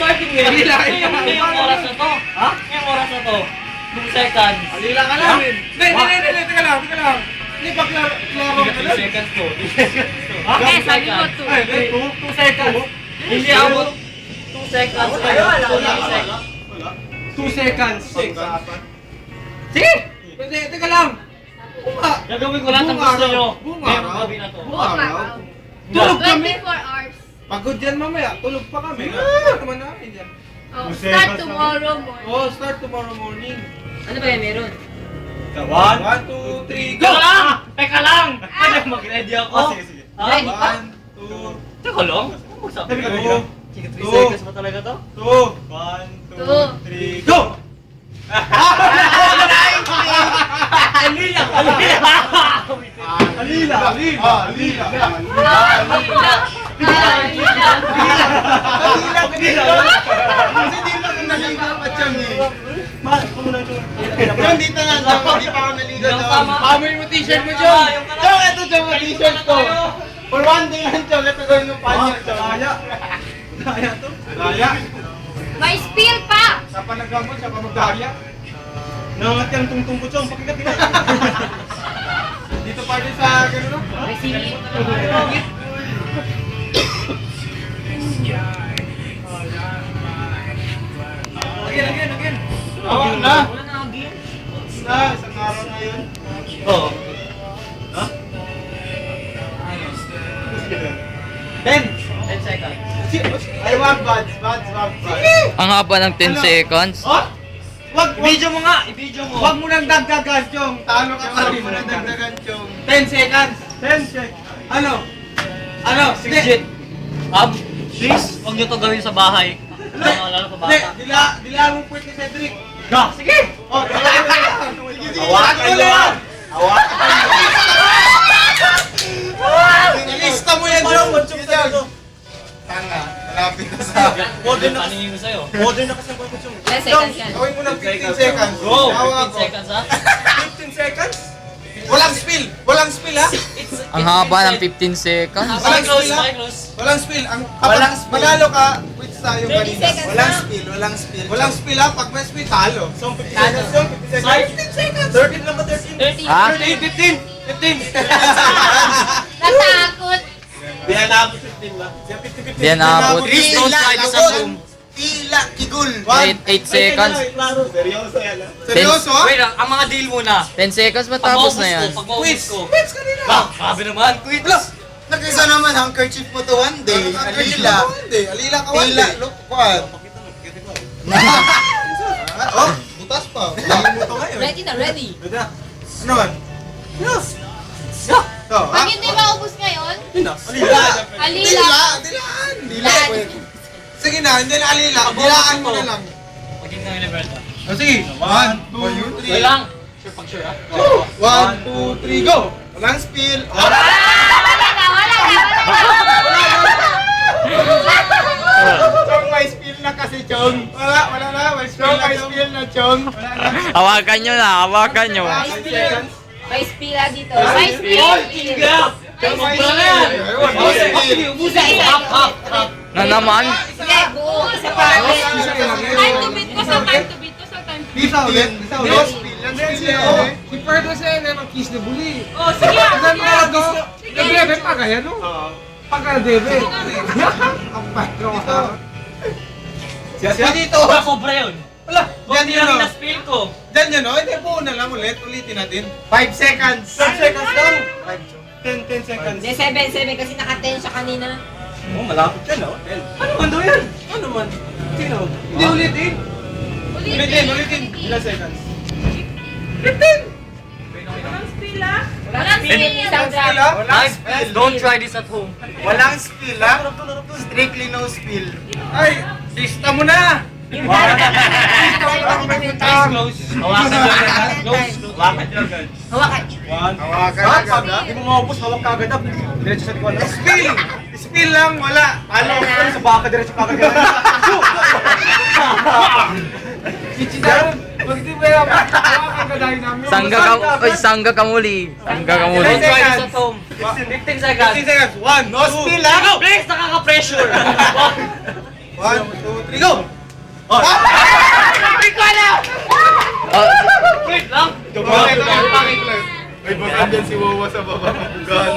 starting eh. Ngayong oras na to. Ha? Ngayong oras na to. 2 seconds. Alila ka lang. Hindi, teka lang. Hindi pa klaro ka 3 lang. seconds to. Okay, sabi mo 2. Ay, 2 seconds. Hindi abot 2 seconds. 2 seconds. Sige! Pwede, teka lang. Gagawin ko lahat ng gusto nyo. Ngayong gabi na to. Buong araw. Tulog kami. 24 hours. Pagod yan mamaya. Tulog pa kami. Naman namin yan. Oh, start tomorrow morning. Oh, start tomorrow morning. Ano ba yan meron? 1, 2, 3, go! Teka lang! Pwede mag-ready ako? Sige. Ready pa? 1, 2, Teka lang? Magsabi ka Two. nila. Sige, 3 seconds ba talaga to? 2, 1, 2, 3, go! Alila! Kasi di lang naligo pa siyang eh. Yung dito na, hindi pa ako naligo doon. Pamay mo t-shirt mo, Chong! Chong, ito Chong, t-shirt ko! For one day lang, Chong, ito gawin mo panyo, Chong. Daya to? Daya? May spill pa! Sa panagamot, siya pa magdaya. Nangat yung tungtong ko, Chong, pakigat ka. Dito pa rin sa gano'n, no? May sili. Again. Oo, na. Wala na again. Isang araw na yun. Oo. Ha? 10 seconds. Ay, wag buds. Ang haba ng 10 seconds. Oh? Wag, I-video mo nga! I-video mo! wag mo nang dagdagan, Chong. Talo ka pa rin mo nang dagdagan, Chong. 10 seconds. 10 seconds. Ano? Legit! Please, huwag nyo to gawin sa bahay. Lalo pa Hindi, bata. dilaan mo po ni Cedric. Ga! Sige! Oh, Hawakan nyo yan! Ilista mo yan, Chong. Tanga, malapit na sa... Modern na paningin ko sa'yo. Modern na kasi ang pagod, Chong. 10 seconds yan. Gawin mo ng 15 seconds. Go! Tawa 15 ako. seconds ha? 15 seconds? Walang spill, ha? Ang haba ng 15 seconds. Bye close, bye close. Walang spill. Kapag manalo ka, quits tayo 30 kanina. seconds Walang na. spill. Walang spill ha, pag may spill, talo. So, 50 seconds yun, 50 seconds. 15 seconds. 13 lang ba, 13? 30. Ha? 15. Natakot. Di na naabot 15 ba? Di na naabot. Please don't try this at home. Tila, kigul. 8 seconds. Seryoso yan ha? Seryoso? Wait lang, ang mga deal muna. 10 seconds matapos na yan. Pag maubos ko. Quits kanina. Sabi naman, quits. Nag-isa naman, handkerchief mo to one day. Alila. Alila ka Tila. wala. Look, kuwan. Oh, butas pa. Lagi mo to ngayon. Ready na, ready. Ano man? Yes. To, ha? Pag hindi maubos ngayon, Alila. alila. Dilaan. Dilaan. Sige na, hindi na alila. Dilaan mo na lang. Maging na yung Liberta. O sige. 1, 2, 3. Wait lang. Sure, pag sure ha. 1, 2, 3, go! Walang spill. Wala na. Chong, may spill na kasi, Chong. Wala na. May spill na, Chong. Wala na. Hawakan nyo na, hawakan nyo. May spill. May spill dito. May spill. Chong, may spill. Isa. Na naman. Sige, buo. Isa pa. Time to beat ko sa time to beat. Isa ulit. No spill. Si Ferdo sa yan, ang kiss na buli. Oh, sige. Saan mo na to? Nag-debe pa kaya, no? Pagka-debe. Ang patro ka. Siya dito. Wala sobra yun. Wala. Kung hindi lang na-spill ko. Diyan yun, no? Hindi, buo na lang ulit. Ulitin natin. 5 seconds. 5 seconds lang. 10 seconds. Hindi, 7 kasi naka-10 siya kanina. Oh, malapit yan, no? Ano man daw yan? Ano man? Sino? Hindi ulitin. Ulitin. Ilan seconds? 15! Walang spill. Isang drop. Guys, don't try this at home. Walang spill, ha? Strictly no spill. Ay, lista mo na! Please close. Hawakan nyo agad. Close. Hawakan nyo agad. Hawakan. Hawakan agad, ha? Hindi mo maubos, hawak ka agad. Diretso sa likod. Spill! Spill lang, wala. Ano? Sa baka, diretso ka agad. Chichidaron! Pag di mo yung hawakan ka dahil namin. Sangga kamuli. Sangga kamuli. Don't try this at home. 15 seconds. 15 seconds. 1, No spill, ha? Please, nakaka-pressure. 1, 1, 2, 3, go! Oh, Wait lang! Bakit? May bagan dyan si Wawa sa baba. Gan.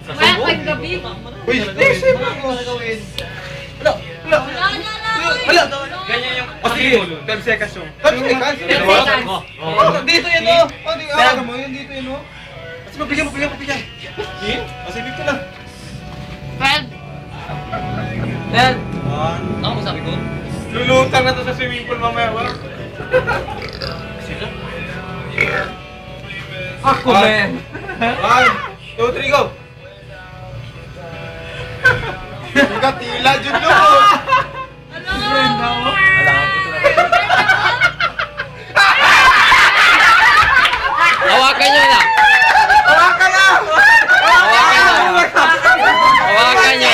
Kaya paggabi. Uy, save mo. Wala na lang. Ganyan yung... O sige, 12 seconds yung. 12 seconds? Dito yan o. Ano mo, yun dito yun o. Kasi mabigyan. Yun? O sige, 50 lang. 12. Ano mo sabi ko? Lulutang na to sa swimming pool mamaya, wala? Ako, man! 1, 2, 3, go! Tila, Jun no! hawakan nyo na. Hawakan na! Hawakan nyo.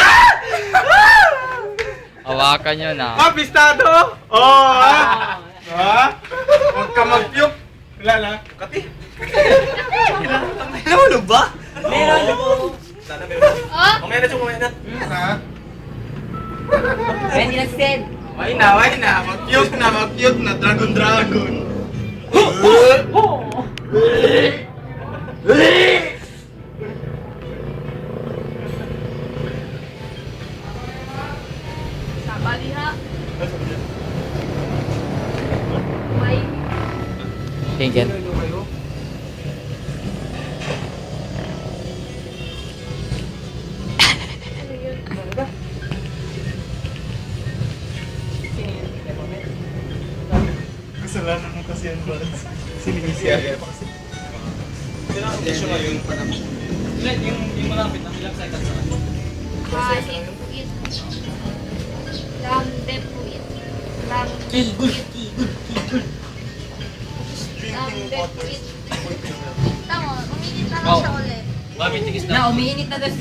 Hawakan nyo na. Pistado? Oo, ha? Ha? Huwag ka mag-puke. Wala na. Kati. Nahulog ba? Sana meron. Oh, Mamaya na, Jun, mamaya na. Ha? Ready na send. Why na? Mag-puke na. Dragon. sabali ha. May Tingin. Kasalanan mo kasi yan, Buds. Sinisya. Kailangan ko siya ngayon. Yung malapit na ilang seconds na. kain puwit. Lambe puwit. Lambe puwit. Tama, uminit naman siya ulit. Mami, tigis Na, umiinit na doon.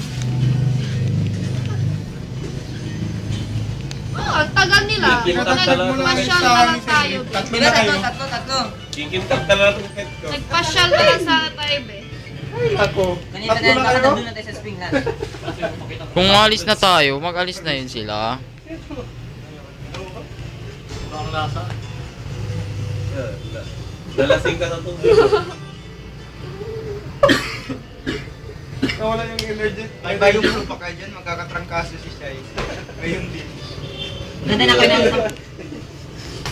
Oh, ang tagal nila. Nagpasyal na lang tayo. Tatlo Diba, na kayo. tatlo. Kikintag na lang itong pet ko. Nagpasyal na lang sana tayo, be. Ako. Kanina Tatlo na, na baka kayo? nandun na tayo sa spring na. Kung alis na tayo, mag-alis na yun sila. Ang lasa. Lalasing ka sa tubig. Nawala yung energy. Ay, bayong mo pa kayo dyan. Magkakatrangkaso si Shai. Ngayon din. Nandun ako na.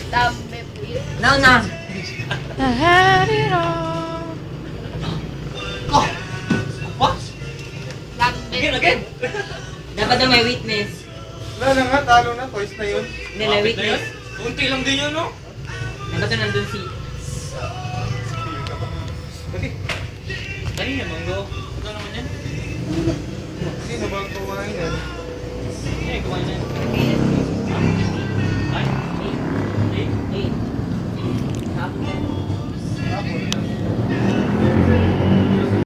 Lambe puwit. Now na. Lambe Again! Dapat na may witness. Wala na nga, talo na. Toys na yun. Hindi, may witness. Unti lang din yun, no? Dapat na nandun si... Dali. Dali na, Monggo. Ito naman yan. Sino bang kumain yan? Eh, kumain na yan.